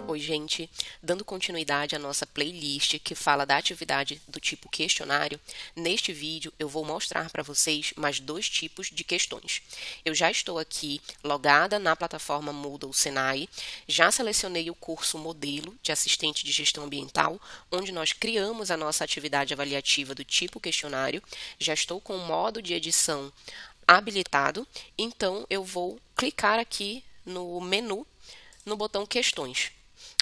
Oi, gente! Dando continuidade à nossa playlist que fala da atividade do tipo questionário, neste vídeo eu vou mostrar para vocês mais dois tipos de questões. Eu já estou aqui logada na plataforma Moodle Senai, já selecionei o curso Modelo de Assistente de Gestão Ambiental, onde nós criamos a nossa atividade avaliativa do tipo questionário, já estou com o modo de edição habilitado, então eu vou clicar aqui no menu, no botão Questões.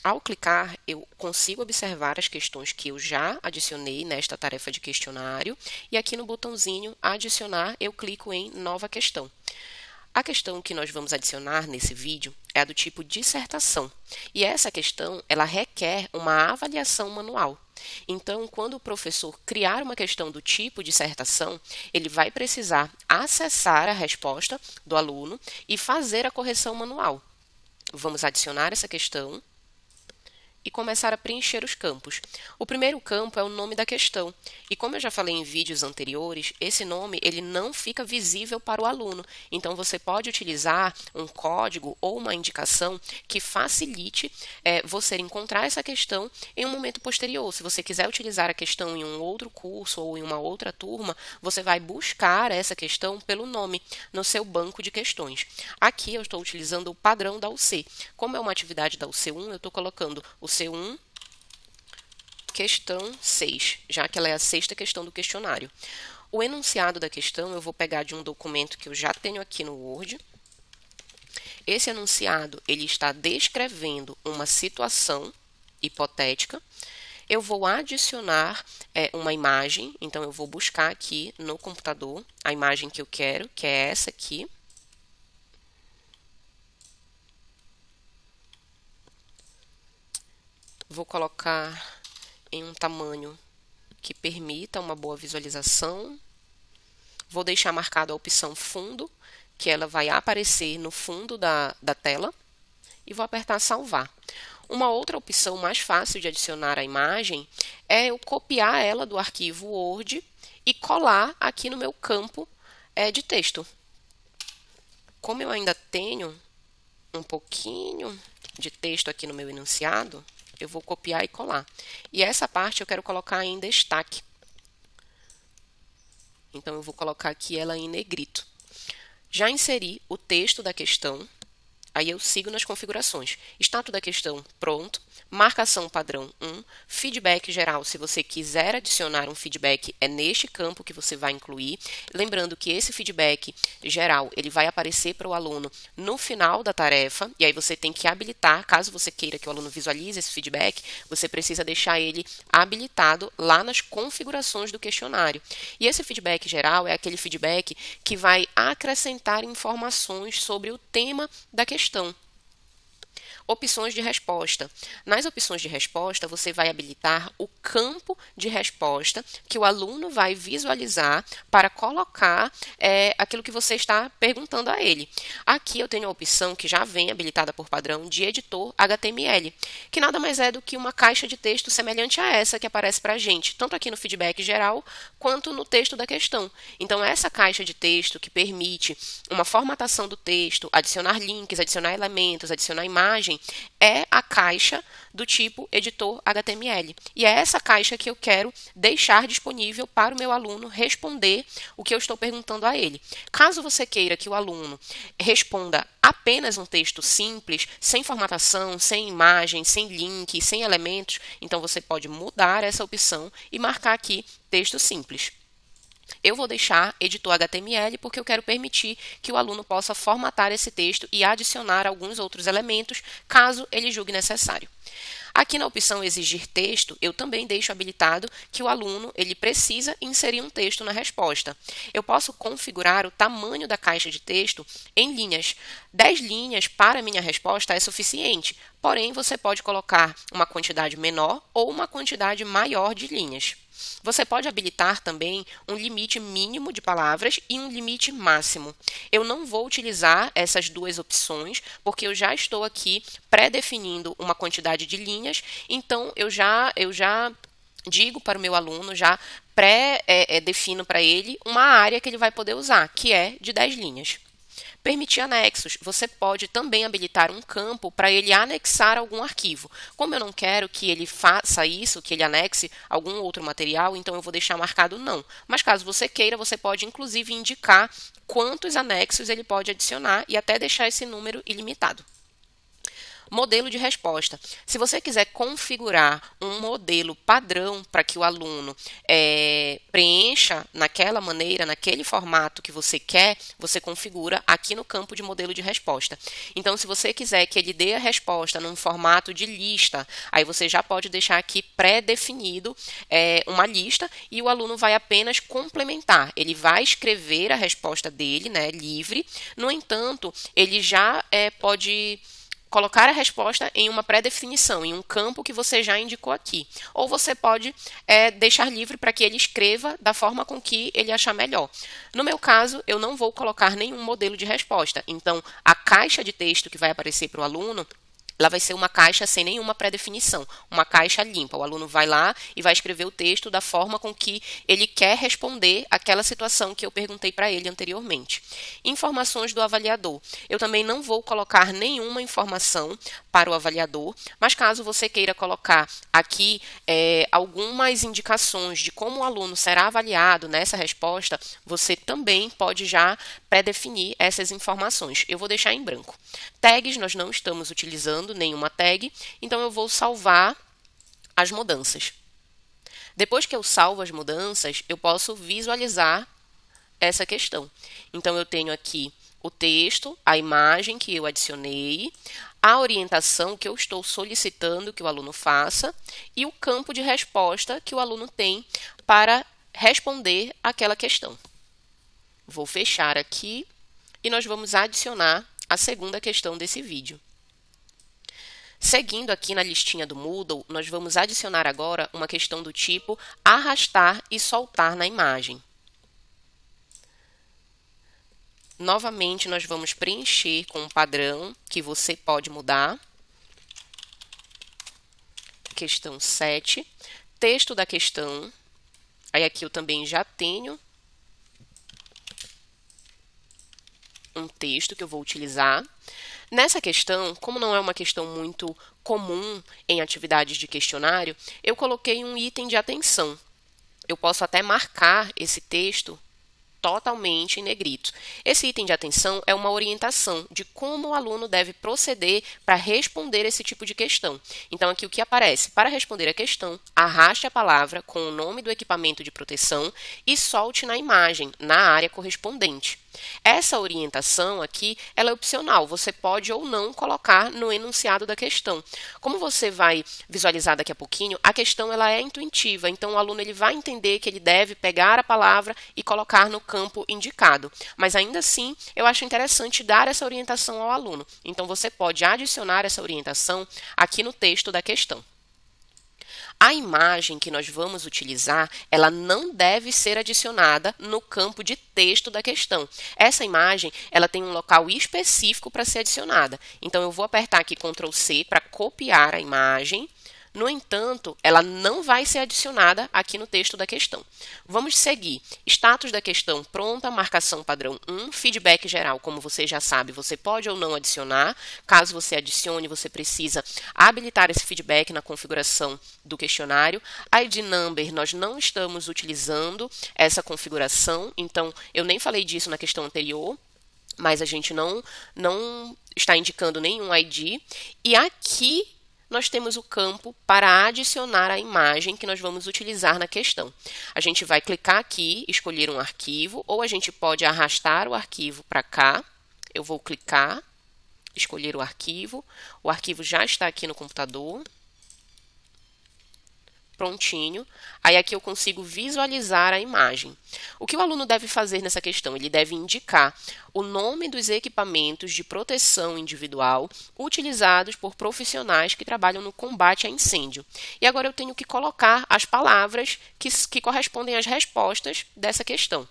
Ao clicar, eu consigo observar as questões que eu já adicionei nesta tarefa de questionário e aqui no botãozinho Adicionar, eu clico em Nova questão. A questão que nós vamos adicionar nesse vídeo é a do tipo dissertação e essa questão ela requer uma avaliação manual. Então, quando o professor criar uma questão do tipo dissertação, ele vai precisar acessar a resposta do aluno e fazer a correção manual. Vamos adicionar essa questão e começar a preencher os campos. O primeiro campo é o nome da questão. E como eu já falei em vídeos anteriores, esse nome ele não fica visível para o aluno. Então, você pode utilizar um código ou uma indicação que facilite você encontrar essa questão em um momento posterior. Se você quiser utilizar a questão em um outro curso ou em uma outra turma, você vai buscar essa questão pelo nome no seu banco de questões. Aqui eu estou utilizando o padrão da UC. Como é uma atividade da UC1, eu estou colocando o C1, questão 6, já que ela é a sexta questão do questionário. O enunciado da questão eu vou pegar de um documento que eu já tenho aqui no Word. Esse enunciado ele está descrevendo uma situação hipotética. Eu vou adicionar uma imagem, então eu vou buscar aqui no computador a imagem que eu quero, que é essa aqui. Vou colocar em um tamanho que permita uma boa visualização. Vou deixar marcado a opção fundo, que ela vai aparecer no fundo da tela. E vou apertar salvar. Uma outra opção mais fácil de adicionar a imagem é eu copiar ela do arquivo Word e colar aqui no meu campo de texto. Como eu ainda tenho um pouquinho de texto aqui no meu enunciado, eu vou copiar e colar. E essa parte eu quero colocar em destaque. Então, eu vou colocar aqui ela em negrito. Já inseri o texto da questão. Aí eu sigo nas configurações. Status da questão, pronto. Marcação padrão 1. Feedback geral, se você quiser adicionar um feedback, é neste campo que você vai incluir. Lembrando que esse feedback geral, ele vai aparecer para o aluno no final da tarefa. E aí você tem que habilitar, caso você queira que o aluno visualize esse feedback, você precisa deixar ele habilitado lá nas configurações do questionário. E esse feedback geral é aquele feedback que vai acrescentar informações sobre o tema da questão. Opções de resposta. Nas opções de resposta, você vai habilitar o campo de resposta que o aluno vai visualizar para colocar aquilo que você está perguntando a ele. Aqui eu tenho a opção que já vem habilitada por padrão de editor HTML, que nada mais é do que uma caixa de texto semelhante a essa que aparece para a gente, tanto aqui no feedback geral, quanto no texto da questão. Então, essa caixa de texto que permite uma formatação do texto, adicionar links, adicionar elementos, adicionar imagem, é a caixa do tipo editor HTML. E é essa caixa que eu quero deixar disponível para o meu aluno responder o que eu estou perguntando a ele. Caso você queira que o aluno responda apenas um texto simples, sem formatação, sem imagem, sem link, sem elementos, então você pode mudar essa opção e marcar aqui texto simples. Eu vou deixar editor HTML porque eu quero permitir que o aluno possa formatar esse texto e adicionar alguns outros elementos, caso ele julgue necessário. Aqui na opção exigir texto, eu também deixo habilitado que o aluno ele precisa inserir um texto na resposta. Eu posso configurar o tamanho da caixa de texto em linhas. 10 linhas para a minha resposta é suficiente, porém você pode colocar uma quantidade menor ou uma quantidade maior de linhas. Você pode habilitar também um limite mínimo de palavras e um limite máximo. Eu não vou utilizar essas duas opções, porque eu já estou aqui pré-definindo uma quantidade de linhas, então eu já digo para o meu aluno, já pré-defino para ele uma área que ele vai poder usar, que é de 10 linhas. Permitir anexos. Você pode também habilitar um campo para ele anexar algum arquivo. Como eu não quero que ele faça isso, que ele anexe algum outro material, então eu vou deixar marcado não. Mas caso você queira, você pode inclusive indicar quantos anexos ele pode adicionar e até deixar esse número ilimitado. Modelo de resposta. Se você quiser configurar um modelo padrão para que o aluno preencha naquela maneira, naquele formato que você quer, você configura aqui no campo de modelo de resposta. Então, se você quiser que ele dê a resposta num formato de lista, aí você já pode deixar aqui pré-definido uma lista e o aluno vai apenas complementar. Ele vai escrever a resposta dele, né, livre. No entanto, ele já pode colocar a resposta em uma pré-definição, em um campo que você já indicou aqui. Ou você pode deixar livre para que ele escreva da forma com que ele achar melhor. No meu caso, eu não vou colocar nenhum modelo de resposta. Então, a caixa de texto que vai aparecer para o aluno, ela vai ser uma caixa sem nenhuma pré-definição, uma caixa limpa. O aluno vai lá e vai escrever o texto da forma com que ele quer responder aquela situação que eu perguntei para ele anteriormente. Informações do avaliador. Eu também não vou colocar nenhuma informação para o avaliador, mas caso você queira colocar aqui algumas indicações de como o aluno será avaliado nessa resposta, você também pode já pré-definir essas informações. Eu vou deixar em branco. Tags, nós não estamos utilizando nenhuma tag, então eu vou salvar as mudanças. Depois que eu salvo as mudanças, eu posso visualizar essa questão. Então, eu tenho aqui o texto, a imagem que eu adicionei, a orientação que eu estou solicitando que o aluno faça e o campo de resposta que o aluno tem para responder aquela questão. Vou fechar aqui e nós vamos adicionar a segunda questão desse vídeo. Seguindo aqui na listinha do Moodle, nós vamos adicionar agora uma questão do tipo arrastar e soltar na imagem. Novamente, nós vamos preencher com um padrão que você pode mudar. Questão 7. Texto da questão. Aí aqui eu também já tenho um texto que eu vou utilizar. Nessa questão, como não é uma questão muito comum em atividades de questionário, eu coloquei um item de atenção. Eu posso até marcar esse texto totalmente em negrito. Esse item de atenção é uma orientação de como o aluno deve proceder para responder esse tipo de questão. Então, aqui o que aparece? Para responder a questão, arraste a palavra com o nome do equipamento de proteção e solte na imagem, na área correspondente. Essa orientação aqui, ela é opcional, você pode ou não colocar no enunciado da questão. Como você vai visualizar daqui a pouquinho, a questão ela é intuitiva, então o aluno ele vai entender que ele deve pegar a palavra e colocar no campo indicado. Mas ainda assim, eu acho interessante dar essa orientação ao aluno. Então você pode adicionar essa orientação aqui no texto da questão. A imagem que nós vamos utilizar, ela não deve ser adicionada no campo de texto da questão. Essa imagem, ela tem um local específico para ser adicionada. Então, eu vou apertar aqui Ctrl C para copiar a imagem. No entanto, ela não vai ser adicionada aqui no texto da questão. Vamos seguir. Status da questão pronta, marcação padrão 1, feedback geral, como você já sabe, você pode ou não adicionar. Caso você adicione, você precisa habilitar esse feedback na configuração do questionário. ID number, nós não estamos utilizando essa configuração, então eu nem falei disso na questão anterior, mas a gente não está indicando nenhum ID. E aqui nós temos o campo para adicionar a imagem que nós vamos utilizar na questão. A gente vai clicar aqui, escolher um arquivo, ou a gente pode arrastar o arquivo para cá. Eu vou clicar, escolher o arquivo já está aqui no computador. Prontinho. Aí aqui eu consigo visualizar a imagem. O que o aluno deve fazer nessa questão? Ele deve indicar o nome dos equipamentos de proteção individual utilizados por profissionais que trabalham no combate a incêndio. E agora eu tenho que colocar as palavras que correspondem às respostas dessa questão.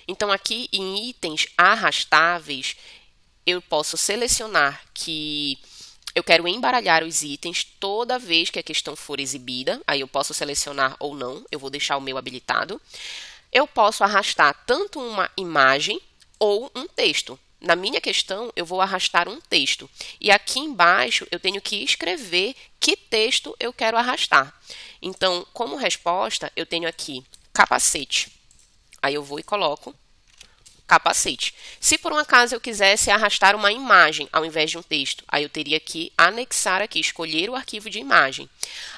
Então, aqui em itens arrastáveis, eu posso selecionar que eu quero embaralhar os itens toda vez que a questão for exibida. Aí eu posso selecionar ou não, eu vou deixar o meu habilitado. Eu posso arrastar tanto uma imagem ou um texto. Na minha questão, eu vou arrastar um texto. E aqui embaixo, eu tenho que escrever que texto eu quero arrastar. Então, como resposta, eu tenho aqui capacete. Aí eu vou e coloco capacete. Se por um acaso eu quisesse arrastar uma imagem ao invés de um texto, aí eu teria que anexar aqui, escolher o arquivo de imagem.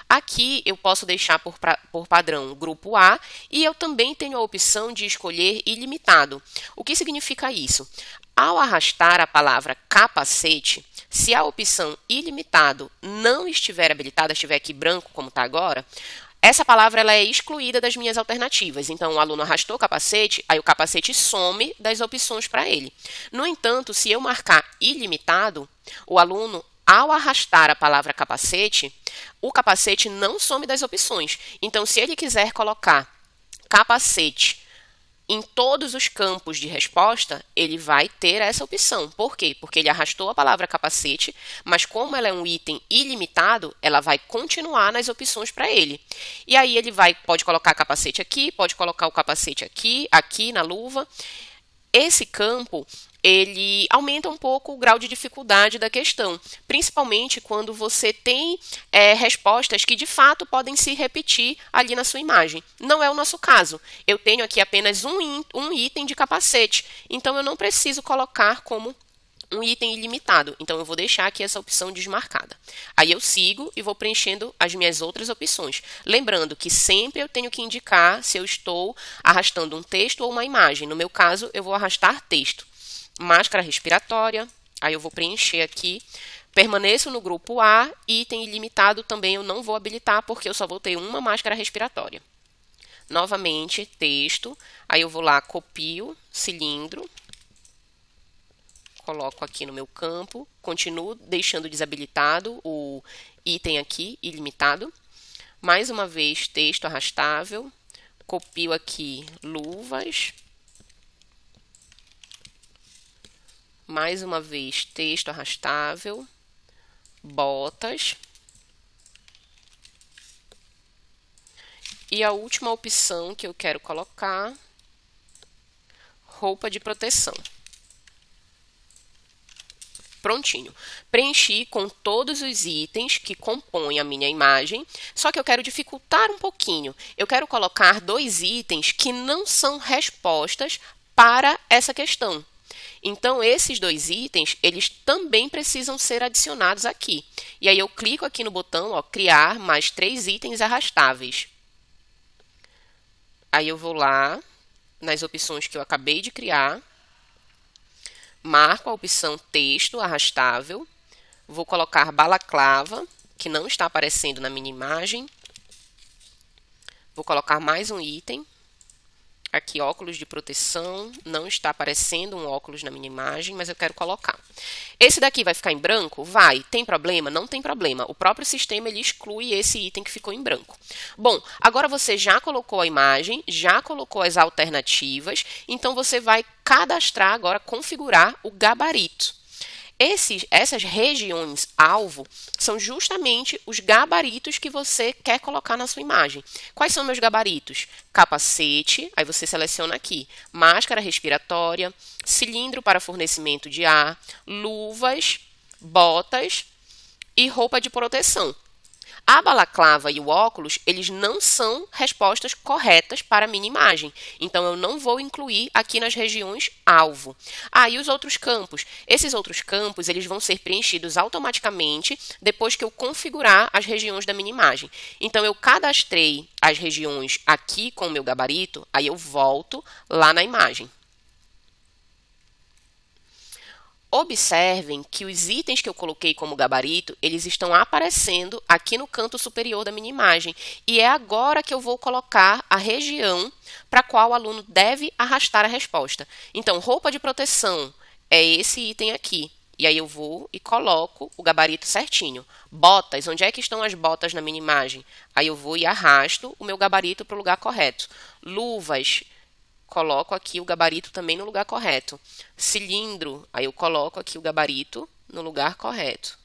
Aqui eu posso deixar por padrão grupo A e eu também tenho a opção de escolher ilimitado. O que significa isso? Ao arrastar a palavra capacete, se a opção ilimitado não estiver habilitada, estiver aqui branco como está agora, essa palavra ela é excluída das minhas alternativas. Então, o aluno arrastou o capacete, aí o capacete some das opções para ele. No entanto, se eu marcar ilimitado, o aluno, ao arrastar a palavra capacete, o capacete não some das opções. Então, se ele quiser colocar capacete em todos os campos de resposta, ele vai ter essa opção. Por quê? Porque ele arrastou a palavra capacete, mas como ela é um item ilimitado, ela vai continuar nas opções para ele. E aí ele pode colocar capacete aqui, pode colocar o capacete aqui, aqui na luva. Esse campo, ele aumenta um pouco o grau de dificuldade da questão, principalmente quando você tem respostas que de fato podem se repetir ali na sua imagem. Não é o nosso caso. Eu tenho aqui apenas um item de capacete, então eu não preciso colocar como um item ilimitado. Então, eu vou deixar aqui essa opção desmarcada. Aí eu sigo e vou preenchendo as minhas outras opções. Lembrando que sempre eu tenho que indicar se eu estou arrastando um texto ou uma imagem. No meu caso, eu vou arrastar texto. Máscara respiratória. Aí eu vou preencher aqui. Permaneço no grupo A. Item ilimitado também eu não vou habilitar porque eu só vou ter uma máscara respiratória. Novamente, texto. Aí eu vou lá, copio, cilindro. Coloco aqui no meu campo, continuo deixando desabilitado o item aqui, ilimitado. Mais uma vez, texto arrastável. Copio aqui luvas. Mais uma vez, texto arrastável. Botas. E a última opção que eu quero colocar, roupa de proteção. Prontinho. Preenchi com todos os itens que compõem a minha imagem, só que eu quero dificultar um pouquinho. Eu quero colocar 2 itens que não são respostas para essa questão. Então, esses 2 itens, eles também precisam ser adicionados aqui. E aí eu clico aqui no botão, ó, criar mais 3 itens arrastáveis. Aí eu vou lá nas opções que eu acabei de criar. Marco a opção texto arrastável, vou colocar balaclava, que não está aparecendo na minha imagem. Vou colocar mais um item. Aqui, óculos de proteção, não está aparecendo um óculos na minha imagem, mas eu quero colocar. Esse daqui vai ficar em branco? Vai. Tem problema? Não tem problema. O próprio sistema ele exclui esse item que ficou em branco. Bom, agora você já colocou a imagem, já colocou as alternativas, então você vai cadastrar agora, configurar o gabarito. Essas regiões alvo são justamente os gabaritos que você quer colocar na sua imagem. Quais são meus gabaritos? Capacete, aí você seleciona aqui, máscara respiratória, cilindro para fornecimento de ar, luvas, botas e roupa de proteção. A balaclava e o óculos, eles não são respostas corretas para a minha imagem. Então, eu não vou incluir aqui nas regiões alvo. E os outros campos? Esses outros campos, eles vão ser preenchidos automaticamente depois que eu configurar as regiões da minha imagem. Então, eu cadastrei as regiões aqui com o meu gabarito, aí eu volto lá na imagem. Observem que os itens que eu coloquei como gabarito, eles estão aparecendo aqui no canto superior da minha imagem. E é agora que eu vou colocar a região para a qual o aluno deve arrastar a resposta. Então, roupa de proteção é esse item aqui. E aí eu vou e coloco o gabarito certinho. Botas, onde é que estão as botas na minha imagem? Aí eu vou e arrasto o meu gabarito para o lugar correto. Luvas, coloco aqui o gabarito também no lugar correto. Cilindro, aí eu coloco aqui o gabarito no lugar correto.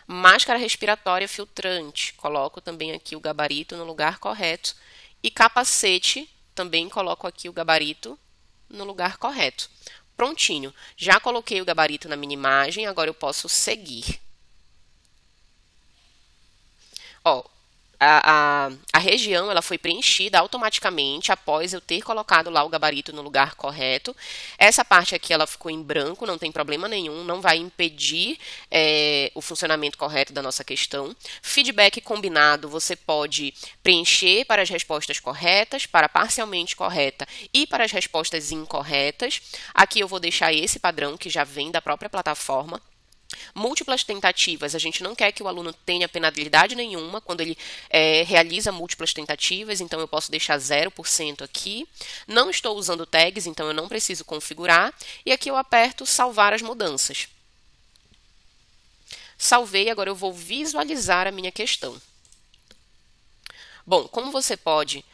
Máscara respiratória filtrante, coloco também aqui o gabarito no lugar correto. E capacete, também coloco aqui o gabarito no lugar correto. Prontinho. Já coloquei o gabarito na minha imagem, agora eu posso seguir. Ó, a região ela foi preenchida automaticamente após eu ter colocado lá o gabarito no lugar correto. Essa parte aqui ela ficou em branco, não tem problema nenhum, não vai impedir o funcionamento correto da nossa questão. Feedback combinado você pode preencher para as respostas corretas, para parcialmente correta e para as respostas incorretas. Aqui eu vou deixar esse padrão que já vem da própria plataforma. Múltiplas tentativas, a gente não quer que o aluno tenha penalidade nenhuma quando ele realiza múltiplas tentativas, então eu posso deixar 0% aqui. Não estou usando tags, então eu não preciso configurar. E aqui eu aperto salvar as mudanças. Salvei, agora eu vou visualizar a minha questão. Bom, como você pode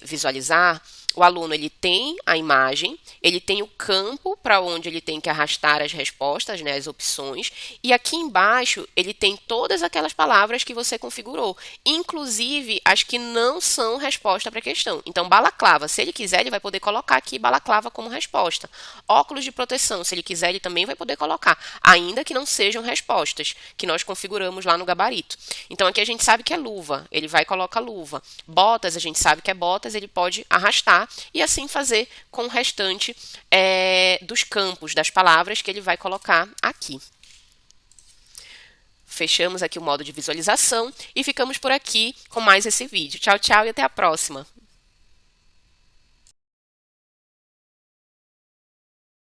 visualizar, o aluno ele tem a imagem, ele tem o campo para onde ele tem que arrastar as respostas, né, as opções, e aqui embaixo ele tem todas aquelas palavras que você configurou, inclusive as que não são resposta para a questão. Então, balaclava, se ele quiser, ele vai poder colocar aqui balaclava como resposta. Óculos de proteção, se ele quiser, ele também vai poder colocar, ainda que não sejam respostas, que nós configuramos lá no gabarito. Então, aqui a gente sabe que é luva, ele vai colocar luva. Botas, a gente sabe que é botas, ele pode arrastar e assim fazer com o restante dos campos, das palavras que ele vai colocar aqui. Fechamos aqui o modo de visualização e ficamos por aqui com mais esse vídeo. Tchau, tchau e até a próxima!